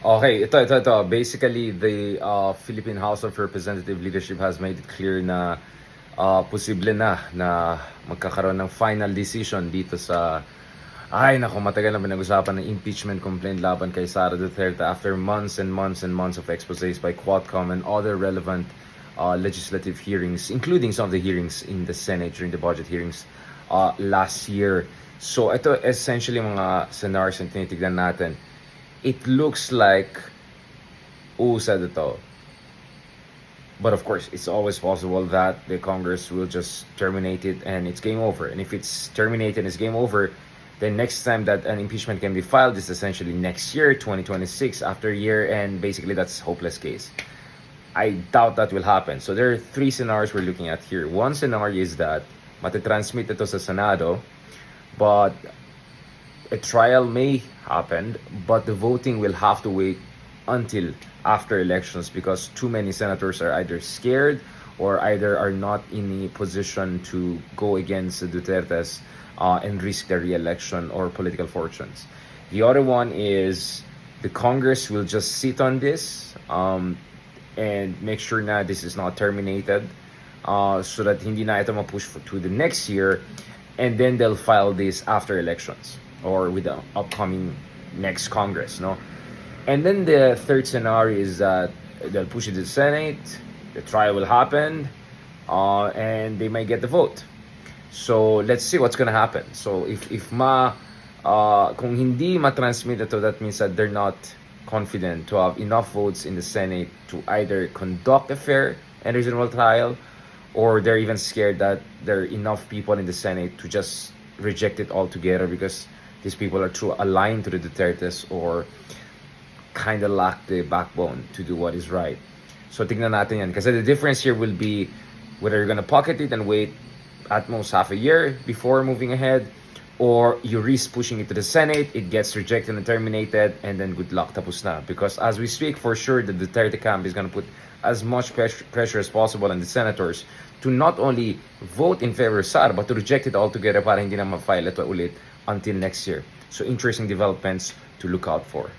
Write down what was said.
Okay, ito. Basically, the Philippine House of Representative leadership has made it clear na posible na magkakaroon ng final decision dito sa matagal na pinag-usapan ng impeachment complaint laban kay Sara Duterte after months and months and months of exposés by Quadcom and other relevant legislative hearings, including some of the hearings in the Senate during the budget hearings last year. So ito essentially mga scenarios na tinitignan natin. It looks like usad ito. But of course, it's always possible that the Congress will just terminate it and it's game over. And if it's terminated and it's game over, then next time that an impeachment can be filed is essentially next year, 2026, after a year, and basically that's hopeless case. I doubt that will happen. So there are three scenarios we're looking at here. One scenario is that matatransmit ito sa Senado, but a trial may happen, but the voting will have to wait until after elections because too many senators are either scared or either are not in a position to go against the Dutertes and risk their re-election or political fortunes. The other one is the Congress will just sit on this and make sure na this is not terminated so that hindi na ito ma-push to the next year, and then they'll file this after elections or with the upcoming next Congress, no? And then the third scenario is that they'll push it to the Senate, the trial will happen, and they might get the vote. So let's see what's gonna happen. So if kung hindi matransmit ito, that means that they're not confident to have enough votes in the Senate to either conduct a fair and reasonable trial, or they're even scared that there are enough people in the Senate to just reject it altogether because these people are too aligned to the Dutertes or kind of lack the backbone to do what is right. So tignan natin yan. Kasi the difference here will be whether you're gonna pocket it and wait at most half a year before moving ahead, or you risk pushing it to the Senate, it gets rejected and terminated, and then good luck, tapos na. Because as we speak, for sure, the Duterte camp is gonna put as much pressure as possible on the senators to not only vote in favor of Sara, but to reject it altogether para hindi na ma-file ito ulit until next year. So interesting developments to look out for.